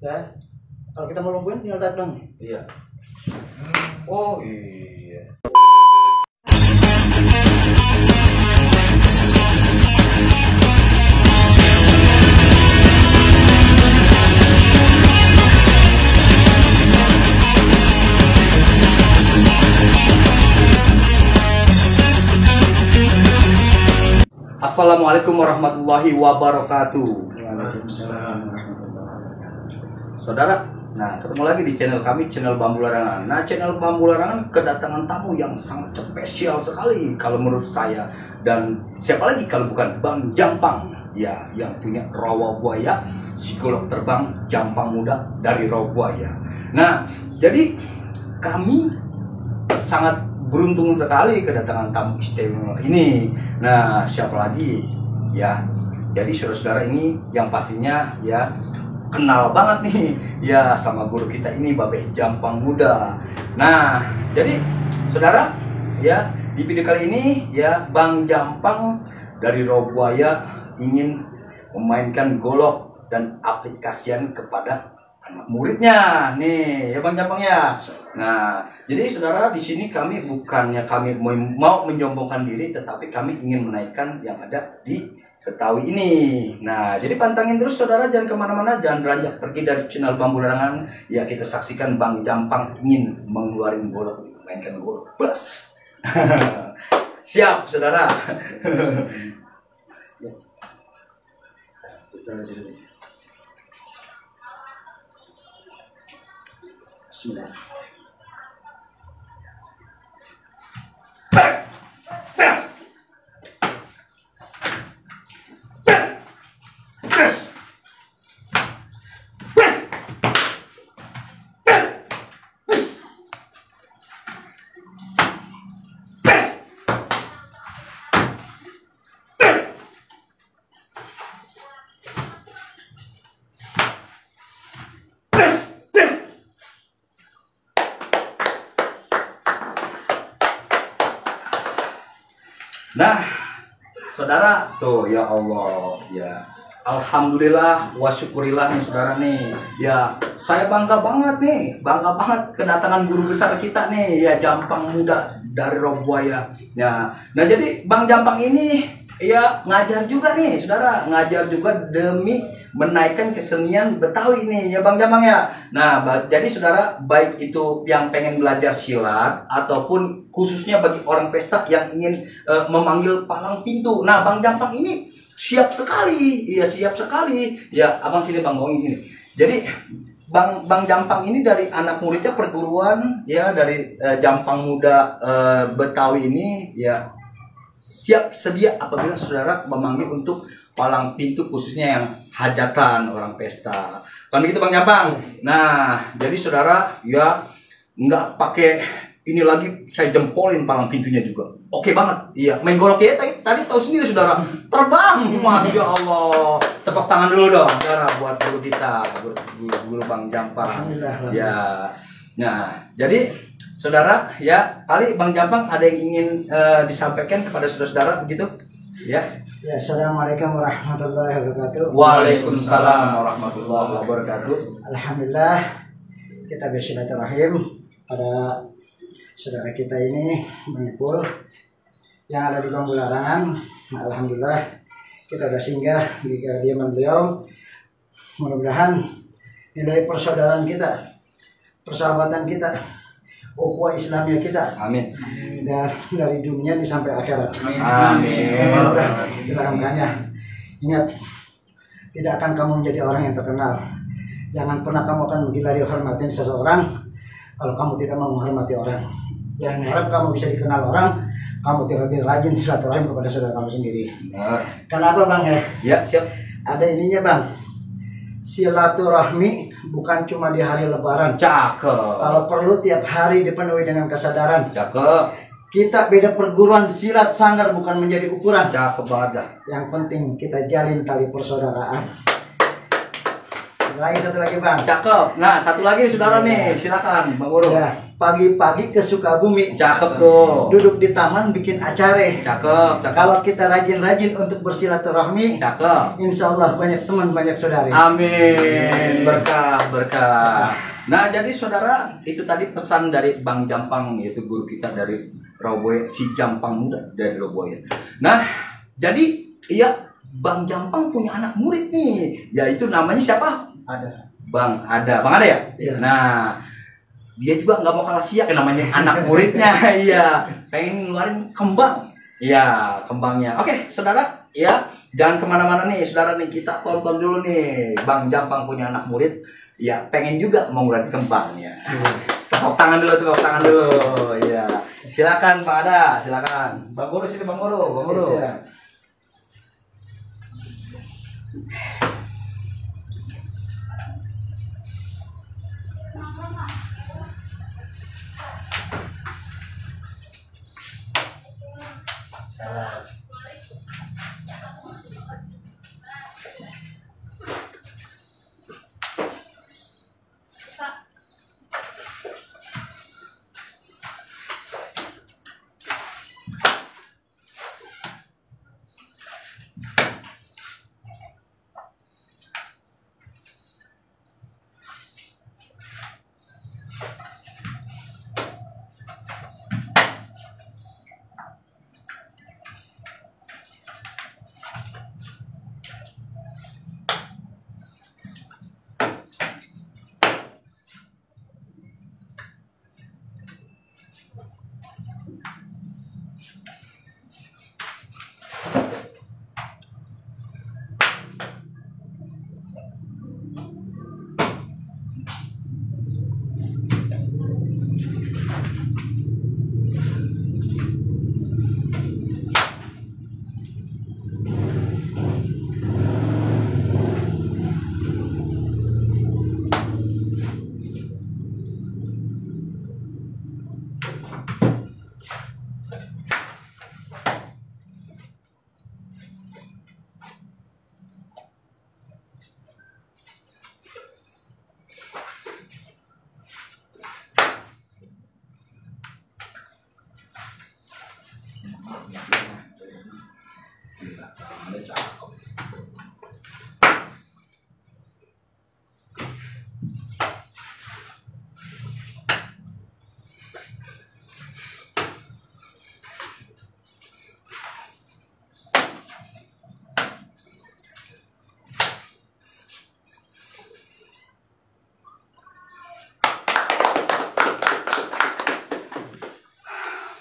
Ya. Kalau kita mau lumpuhin tinggal tarik dong. Iya. Oh iya. Assalamualaikum warahmatullahi wabarakatuh. Waalaikumsalam warahmatullahi wabarakatuh. Saudara, nah ketemu lagi di channel kami, channel Bambu Larangan. Nah, channel Bambu Larangan kedatangan tamu yang sangat spesial sekali kalau menurut saya. Dan siapa lagi kalau bukan Bang Jampang, ya, yang punya rawa buaya, psikolog terbang Jampang Muda dari rawa buaya. Nah, jadi kami sangat beruntung sekali kedatangan tamu istimewa ini. Nah, siapa lagi? Ya, jadi saudara-saudara ini yang pastinya ya kenal banget nih ya sama guru kita ini, Babe Jampang Muda. Nah, jadi saudara ya, di video kali ini ya Bang Jampang dari Rawabuaya ingin memainkan golok dan aplikasian kepada anak muridnya nih ya Bang Jampang ya. Nah, jadi saudara di sini kami bukannya kami mau menyombongkan diri, tetapi kami ingin menaikkan yang ada di Betawi ini. Nah, jadi pantangin terus saudara, jangan kemana-mana, jangan beranjak pergi dari channel Bambu Larangan. Ya, kita saksikan Bang Jampang ingin mengeluarin golok, mainkan golok bus. Siap saudara. Bismillah. Nah, saudara, tuh ya Allah, ya alhamdulillah wa syukurillah nih saudara nih. Ya, saya bangga banget kedatangan guru besar kita nih ya Jampang Muda dari Rawabuaya. Ya, nah jadi Bang Jampang ini ya ngajar juga nih saudara, ngajar juga demi menaikkan kesenian Betawi nih ya Bang Jampang ya. Nah, jadi saudara, baik itu yang pengen belajar silat ataupun khususnya bagi orang pesta yang ingin memanggil palang pintu. Nah, Bang Jampang ini siap sekali. Iya, siap sekali. Ya, Abang sini Bang, bawain sini. Jadi Bang Jampang ini dari anak muridnya perguruan ya dari Jampang Muda Betawi ini ya siap sedia apabila saudara memanggil untuk palang pintu khususnya yang hajatan orang pesta. Kan begitu Bang Jampang. Nah, jadi saudara ya nggak pakai ini lagi, saya jempolin palang pintunya juga. Oke banget. Iya, main golok ya tadi tahu sendiri saudara. Terbang. Masya Allah. Tepuk tangan dulu dong saudara buat guru kita, guru Bang Jampang. Ya. Nah, jadi saudara ya, kali Bang Jampang ada yang ingin disampaikan kepada saudara-saudara begitu? Ya. Ya, assalamualaikum warahmatullahi wabarakatuh. Waalaikumsalam warahmatullahi wabarakatuh. Alhamdulillah kita bersilaturahim pada saudara kita ini Bang yang ada di Bambu Larangan. Alhamdulillah kita sudah singgah di kediaman beliau. Mudah-mudahan nilai persaudaraan kita, persahabatan kita, ukhuwah Islamiyah kita, amin, dan dari dunia ini sampai akhirat, amin. Kita makanya ingat, tidak akan kamu menjadi orang yang terkenal. Jangan pernah kamu akan menggila dihormatin seseorang kalau kamu tidak mau menghormati orang. Jangan harap kamu bisa dikenal orang, kamu tidak lebih rajin silaturahim kepada saudara kamu sendiri. Kenapa Bang ya? Ya, siap. Ada ininya Bang. Silaturahmi bukan cuma di hari Lebaran. Cakep. Kalau perlu tiap hari dipenuhi dengan kesadaran. Cakep. Kita beda perguruan silat sanggar bukan menjadi ukuran. Cakep banget dah. Yang penting kita jalin tali persaudaraan. Satu lagi bang. Cakep. Nah, satu lagi saudara nih, silakan Bang Guru. Ya, pagi-pagi ke Sukabumi. Cakep tuh. Duduk di taman bikin acara. Cakep, cakep. Kalau kita rajin-rajin untuk bersilaturahmi, Cakep. insya Allah banyak teman, banyak saudara. Amin. Berkah, berkah. Nah, jadi saudara, itu tadi pesan dari Bang Jampang, yaitu guru kita dari Rawabuaya, si Jampang muda dari Rawabuaya. Nah, jadi iya, Bang Jampang punya anak murid nih, yaitu namanya siapa? Bang Ada ya? Iya. Nah, dia juga nggak mau kalah siap yang namanya anak muridnya. Iya, pengen ngeluarin kembang. Iya, kembangnya. Oke, saudara, ya jangan kemana-mana nih, saudara nih, kita tonton dulu nih. Bang Jampang punya anak murid, ya pengen juga mau ngeluarin kembangnya. Tepuk tangan dulu, tepuk tangan dulu. Iya, silakan Pak Ada, silakan. Bang Guru sini, Bang Guru, Bang Guru. Iya.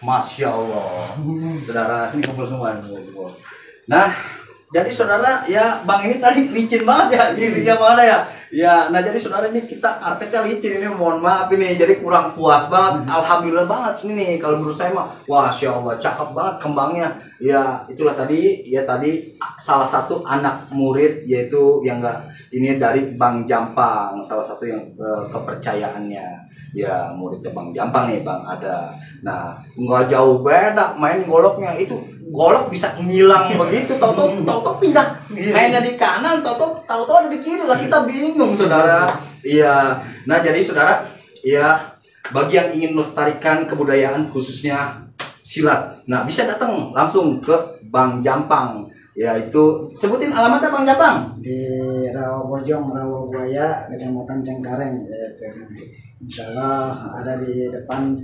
Masya Allah. Saudara, sini kumpul semua. Nah, jadi saudara, ya Bang ini tadi licin banget ya, gini ya mana ya. Ya, nah jadi saudara ini kita karpetnya licin ini, mohon maaf ini, jadi kurang puas banget. Alhamdulillah banget ini nih, kalau menurut saya mah, Masya Allah, cakep banget kembangnya. Ya, itulah tadi, ya tadi salah satu anak murid yaitu yang enggak ini dari Bang Jampang, salah satu yang kepercayaannya. Ya muridnya Bang Jampang nih, Bang Ada. Nah nggak jauh beda main goloknya, itu golok bisa ngilang begitu, tahu-tahu pindah mainnya di kanan, tahu-tahu ada di kiri lah, kita bingung saudara. Iya, nah jadi saudara, ya bagi yang ingin melestarikan kebudayaan khususnya silat, nah bisa datang langsung ke Bang Jampang, yaitu sebutin alamatnya Bang Jampang. Di Rawabojong, Rawabuaya, Kecamatan Cengkareng, yaitu insya Allah ada di depan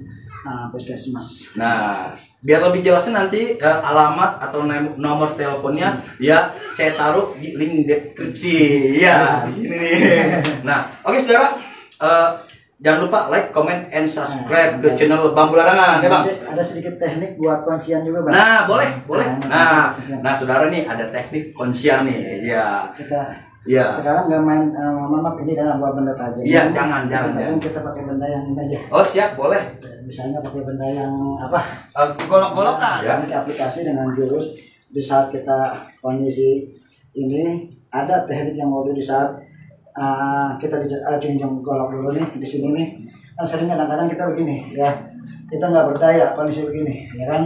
puskesmas. Nah, biar lebih jelasnya nanti alamat atau nomor teleponnya ya saya taruh di link deskripsi ya di sini nih. Nah, oke saudara, jangan lupa like, comment, and subscribe ke channel Bambu Larangan ya Bang. Ada sedikit teknik buat kuncian juga Bang. Nah, boleh. Nah, saudara nih ada teknik kuncian nih, ya. Iya. Sekarang nggak main maaf ini karena buat benda tajam. Iya, jangan. Kita pakai benda yang ini aja. Oh, siap, boleh. Misalnya pakai benda yang apa? Golok-golokan ya. Ini aplikasi dengan jurus. Di saat kita kondisi ini ada teknik yang mau di saat kita junjung golok dulu nih di sini nih. Kan sering kadang-kadang kita begini ya. Kita nggak berdaya kondisi begini, ya kan?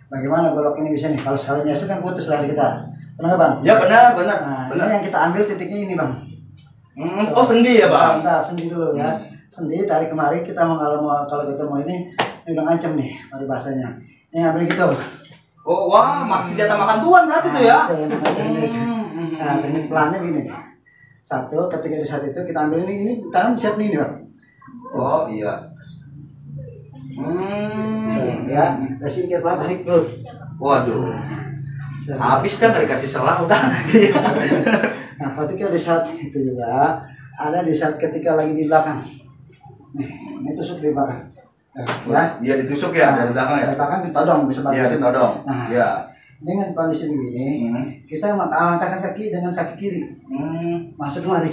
Bagaimana golok ini bisa nih? Kalau sekali nyesek kan putus lari kita. Benar nggak Bang? Ya benar. Nah, ini yang kita ambil titiknya ini Bang. Oh sendi ya bang? Bentar, sendi dulu ya. Sendi dari kemarin kita mau kalau kita mau ini udah ngancem nih, mari bahasanya. Ini ambil gitu. Oh wah, maksud jatah makan tuan berarti tuh ya? Nah, teknik pelannya begini. Satu, ketika di saat itu kita ambil ini tangan siap nih, Bang. Oh iya. Ya, kasih kita tarik perut. Waduh. Habis kan dari kasih selang udah. Nah, ketika di saat itu juga ada di saat ketika lagi di belakang. Nih, ini tusuk di belakang. Ya, Dia ditusuk ya dari belakang ya. Dari belakang ditodong bisa bantu. Iya ditodong. Nah, Ya. dengan kondisi begini, kita angkatkan kaki dengan kaki kiri. Masuk kemari.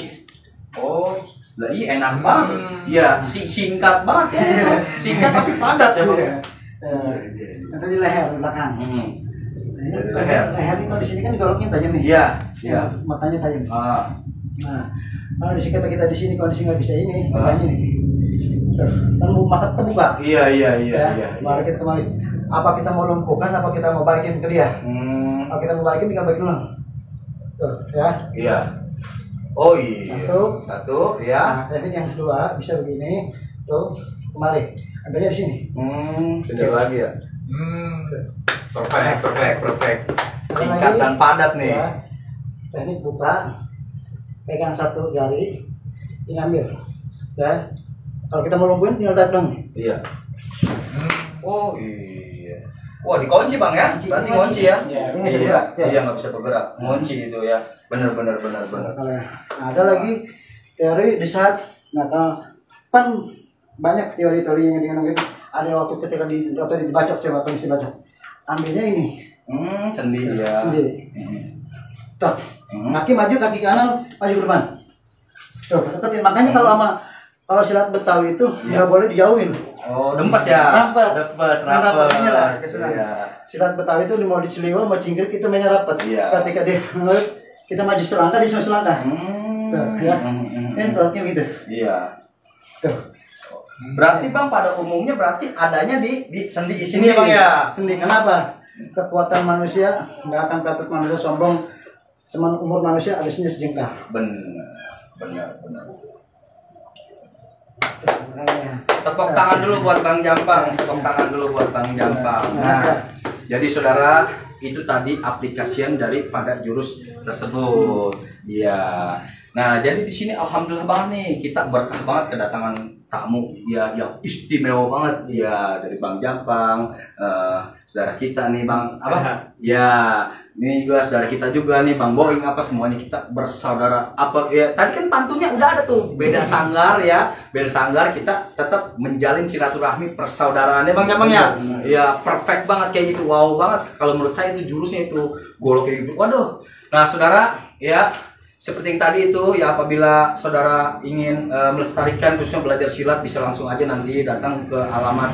Oh, lah iya enak banget. Iya, singkat banget ya. Singkat tapi padat ya, Bang. Nanti di leher di belakang. Ini Dari leher. leher ini kalau di sini kan digoloknya tajam nih. Iya, iya. Matanya tajam. Ah. Nah, kalau di sini kita di sini kondisi nggak bisa ini, makanya nih. Tuh, kan mata terbuka. Iya. Baru kita kembali. Apa kita mau lumpuhkan, apa kita mau balikin ke dia? Kalau kita mau balikin, tinggal balikin ulang. Tuh, ya. Iya. Oh iya. Satu, ya. Nah, teknik yang kedua bisa begini. Tuh, kembali. Ambilnya di sini. Sudah lagi ya. Perfect. Singkat dan padat nih. Ya. Teknik buka. Pegang satu jari, ini ambil. Ya. Kalau kita mau lumpuhin, tinggal tarik dong. Iya. Oh iya. Wah dikunci bang ya? Berarti kunci ya? Iya, ini bisa bergerak. Iya nggak bisa bergerak. Kunci itu ya. Benar. Nah, ada lagi teori di saat, nah kan banyak teori-teori yang dengan gitu. Ada waktu ketika dibacok, coba kondisi bacok. Ambilnya ini. Sendi ya. Sendi. Tuh, kaki maju, kaki kanan maju ke depan. Tuh, deketin. Makanya kalau silat Betawi itu nggak boleh dijauhin. Oh, dempes ya? Dempes, rapet. Inilah, Iya. silat Betawi itu mau diceliwa, mau cingkrik itu mainnya rapat. Iya. Ketika dia kita maju selangkah, dia selangkah. Tuh, ya. Entornya gitu. Iya. Tuh. Berarti bang pada umumnya berarti adanya di sendi di sini ya bang ya? Sendi. Kenapa? Kekuatan manusia nggak akan patut manusia sombong. Umur manusia ada sini sejengkal. Benar. Tepuk tangan dulu buat Bang Jampang. Nah, jadi saudara itu tadi aplikasian daripada jurus tersebut. Iya. Nah, jadi di sini alhamdulillah banget nih kita berkah banget kedatangan tamu ya yang istimewa banget ya dari Bang Jampang. Saudara kita nih Bang Ya, ini juga saudara kita juga nih Bang Boing semuanya kita bersaudara ya tadi kan pantunnya udah ada tuh beda sanggar kita tetap menjalin silaturahmi persaudaraannya Bang Jampang ya. Ya perfect banget kayak gitu, wow banget kalau menurut saya itu jurusnya itu golok kayak gitu. Waduh. Nah saudara ya seperti yang tadi itu ya apabila saudara ingin melestarikan khususnya belajar silat bisa langsung aja nanti datang ke alamat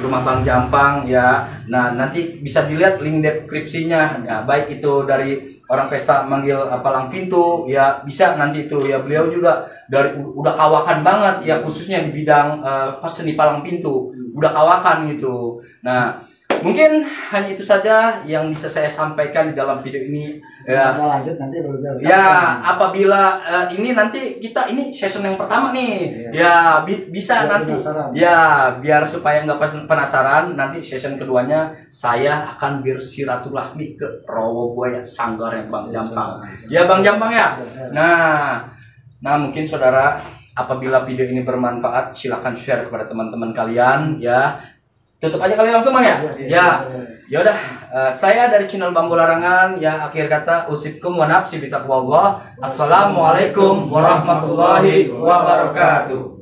rumah Bang Jampang ya. Nah nanti bisa dilihat link deskripsinya. Nah, baik itu dari orang pesta manggil palang pintu ya bisa nanti itu ya beliau juga dari udah kawakan banget ya khususnya di bidang seni palang pintu udah kawakan gitu. Nah mungkin hanya itu saja yang bisa saya sampaikan di dalam video ini ya. Lanjut nanti ya apabila ini nanti kita ini season yang pertama nih ya bisa biar nanti penasaran. Ya biar supaya nggak penasaran nanti season keduanya saya akan bersilaturahmi ke Rawabuaya Sanggarnya Bang Jampang ya Bang Jampang ya. Nah mungkin saudara apabila video ini bermanfaat silahkan share kepada teman-teman kalian ya. Tutup aja kali langsung Bang ya. Ya udah saya dari channel Bambu Larangan ya akhir kata usibkum wa nafsi bitaqwallah. Assalamualaikum warahmatullahi wabarakatuh.